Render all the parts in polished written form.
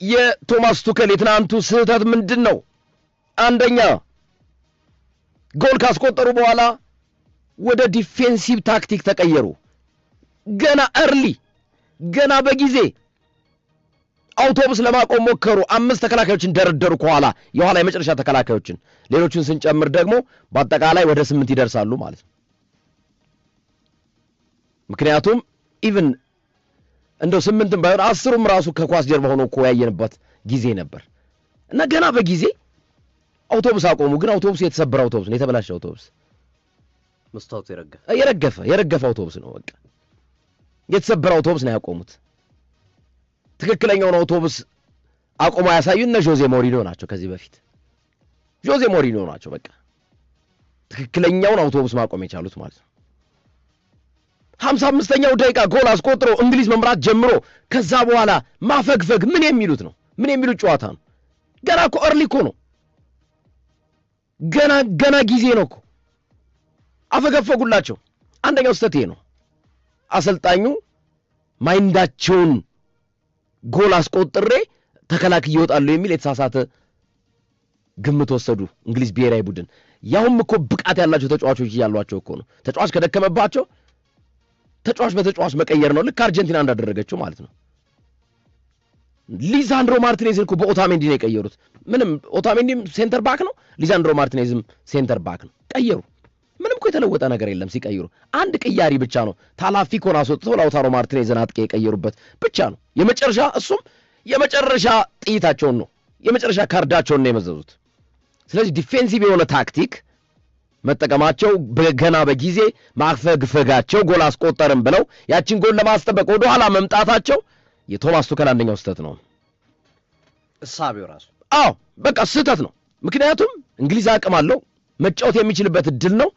የቶማስ ቱከል የትናንቱ ስህተት ምንድነው? አንደኛ ጎል ካስቆጠሩ በኋላ ወደ ዲፌንሲቭ ታክቲክ ተቀየሩ። ገና እርሊ ገና በጊዜ አውቶቡስ ለማቆም ሞከሩ። 5 ተከላካዮችን ደረደሩ ከኋላ የኋላ የመጨረሻ ተከላካዮችን ሌሎችን ስንጨምር ደግሞ በአጠቃላይ ወደ 8 ይደርሳሉ ማለት ነው። ምክንያቱም ኢቭን እንደው 8ም ባይሆን 10ም ራሱ ከኳስ ጀርባ ሆኖ እኮ ያየንበት ጊዜ ነበር እና ገና በጊዜ አውቶቡስ አቆሙ። ግን አውቶቡስ የተሰበረ አውቶቡስ ነው፣ የተበላሸ አውቶቡስ መስታወቱ የረገፈ አውቶቡስ ነው። በቃ የተሰበረ አውቶቡስ ነው ያቆሙት። ትክክለኛውን አውቶቡስ አቆማ ያሳዩን ጆዜ ሞሪኖ ናቸው። ከዚህ በፊት ጆዜ ሞሪኖ ናቸው በቃ ትክክለኛውን አውቶቡስ ማቆም የቻሉት ማለት ነው። 55ኛው ደቂቃ ጎል አስቆጥሮ እንግሊዝ መምራት ጀምሮ ከዛ በኋላ ማፈግፈግ ምን የሚሉት ነው? ምን የሚሉት ጨዋታ ነው? ገና እኮ እርሊ እኮ ነው። ገና ጊዜ ነው እኮ አፈገፈጉላቸው። አንደኛው ስህተት ይሄ ነው። አሰልጣኙ ማይንዳቸውን ጎል አስቆጥሬ ተከላክዬ እወጣለሁ የሚል የተሳሳተ ግምት ወሰዱ። እንግሊዝ ብሔራዊ ቡድን ያውም እኮ ብቃት ያላቸው ተጫዋቾች ያሏቸው እኮ ነው። ተጫዋች ከደከመባቸው ተጫዋች በተጫዋች መቀየር ነው። ልክ አርጀንቲና እንዳደረገችው ማለት ነው። ሊዛንድሮ ማርቲኔዝን እኮ በኦታሜንዲ ነው የቀየሩት። ምንም ኦታሜንዲም ሴንተር ባክ ነው፣ ሊዛንድሮ ማርቲኔዝም ሴንተር ባክ ነው። ቀየሩ። ምንም እኮ የተለወጠ ነገር የለም ሲቀይሩ። አንድ ቅያሪ ብቻ ነው። ታላፊኮን አስወጥተው ላውታሮ ማርቲኔዝን አጥቄ የቀየሩበት ብቻ ነው። የመጨረሻ እሱም የመጨረሻ ጥይታቸውን ነው፣ የመጨረሻ ካርዳቸውን ነው የመዘዙት። ስለዚህ ዲፌንሲቭ የሆነ ታክቲክ መጠቀማቸው ገና በጊዜ ማፈግፈጋቸው ጎል አስቆጠርም ብለው ያቺን ጎል ለማስጠበቅ ወደ ኋላ መምጣታቸው የቶማስ ቱከል አንደኛው ስህተት ነው። እሳቤው ራሱ በቃ ስህተት ነው። ምክንያቱም እንግሊዝ አቅም አለው፣ መጫወት የሚችልበት እድል ነው።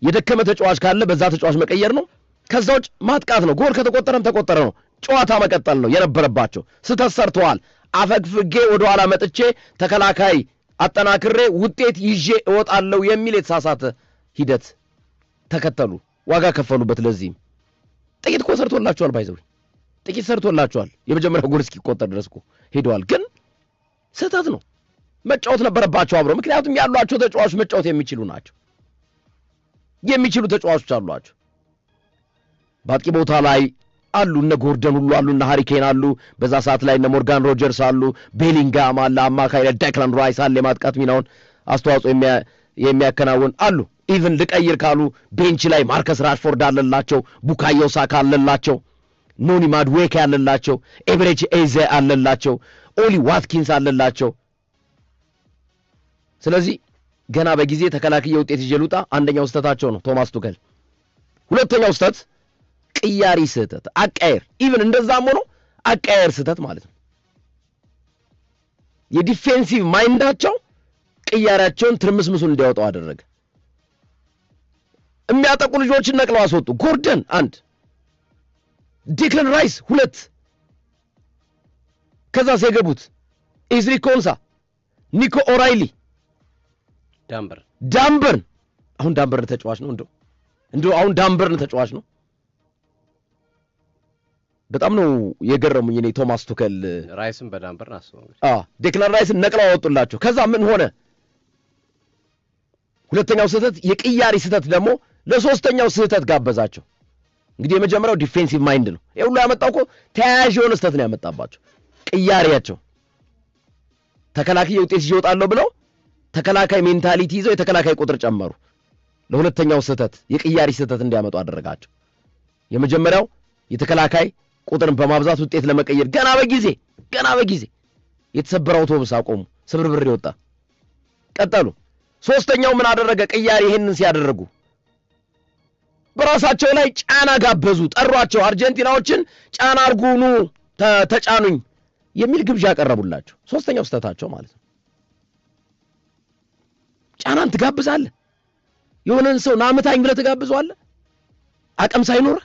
የደከመ ተጫዋች ካለ በዛ ተጫዋች መቀየር ነው። ከዛው ማጥቃት ነው። ጎል ከተቆጠረም ተቆጠረ ነው። ጨዋታ መቀጠል ነው የነበረባቸው። ስህተት ሰርተዋል። አፈግፍጌ ወደ ኋላ መጥቼ ተከላካይ አጠናክሬ ውጤት ይዤ እወጣለሁ የሚል የተሳሳተ ሂደት ተከተሉ። ዋጋ ከፈሉበት። ለዚህም ጥቂት እኮ ሰርቶላቸዋል። ባይዘው ጥቂት ሰርቶላቸዋል። የመጀመሪያው ጎል እስኪቆጠር ድረስ እኮ ሄደዋል። ግን ስህተት ነው። መጫወት ነበረባቸው አብረው። ምክንያቱም ያሏቸው ተጫዋቾች መጫወት የሚችሉ ናቸው። የሚችሉ ተጫዋቾች አሏቸው። ባጥቂ ቦታ ላይ አሉ። እነ ጎርደን ሁሉ አሉ፣ እነ ሃሪኬን አሉ። በዛ ሰዓት ላይ እነ ሞርጋን ሮጀርስ አሉ፣ ቤሊንጋም አለ፣ አማካይ ላይ ዴክላን ራይስ አለ፣ የማጥቃት ሚናውን አስተዋጽኦ የሚያከናውን አሉ። ኢቭን ልቀይር ካሉ ቤንች ላይ ማርከስ ራሽፎርድ አለላቸው፣ ቡካዮ ሳካ አለላቸው፣ ኖኒ ማድዌኬ አለላቸው፣ ኤብሬቺ ኤዜ አለላቸው፣ ኦሊ ዋትኪንስ አለላቸው። ስለዚህ ገና በጊዜ ተከላክየ ውጤት ይዤ ልውጣ አንደኛው ስህተታቸው ነው ቶማስ ቱከል። ሁለተኛው ስህተት ቅያሪ ስህተት፣ አቃየር። ኢቭን እንደዛም ሆኖ አቃየር ስህተት ማለት ነው። የዲፌንሲቭ ማይንዳቸው ቅያሪያቸውን ትርምስምሱን እንዲያወጣው አደረገ። የሚያጠቁ ልጆችን ነቅለው አስወጡ። ጎርደን 1፣ ዴክላን ራይስ 2፣ ከዛ ሲገቡት ኢዝሪ ኮንሳ፣ ኒኮ ኦራይሊ፣ ዳምበርን አሁን ዳምበርን ተጫዋች ነው። እንደው አሁን ዳምበርን ተጫዋች ነው። በጣም ነው የገረሙኝ እኔ ቶማስ ቱከል። ራይስን በዳምበርን አስበው ዴክላን ራይስን ነቅለው አወጡላቸው። ከዛ ምን ሆነ? ሁለተኛው ስህተት የቅያሪ ስህተት ደግሞ ለሶስተኛው ስህተት ጋበዛቸው። እንግዲህ የመጀመሪያው ዲፌንሲቭ ማይንድ ነው። ይሄ ሁሉ ያመጣው እኮ ተያያዥ የሆነ ስህተት ነው ያመጣባቸው። ቅያሪያቸው ተከላካይ ውጤት ይወጣለው ብለው ተከላካይ ሜንታሊቲ ይዘው የተከላካይ ቁጥር ጨመሩ። ለሁለተኛው ስህተት የቅያሪ ስህተት እንዲያመጡ አደረጋቸው። የመጀመሪያው የተከላካይ ቁጥርን በማብዛት ውጤት ለመቀየር ገና በጊዜ የተሰበረ አውቶቡስ አቆሙ። ስብርብር ይወጣ ቀጠሉ። ሶስተኛው ምን አደረገ? ቅያሪ ይሄንን ሲያደርጉ በራሳቸው ላይ ጫና ጋበዙ። ጠሯቸው። አርጀንቲናዎችን ጫና አርጉኑ፣ ተጫኑኝ የሚል ግብዣ ያቀረቡላቸው። ሶስተኛው ስህተታቸው ማለት ነው። ጫናን ትጋብዛለህ። የሆነን ሰው ናምታኝ ብለህ ትጋብዘዋለህ አቅም ሳይኖር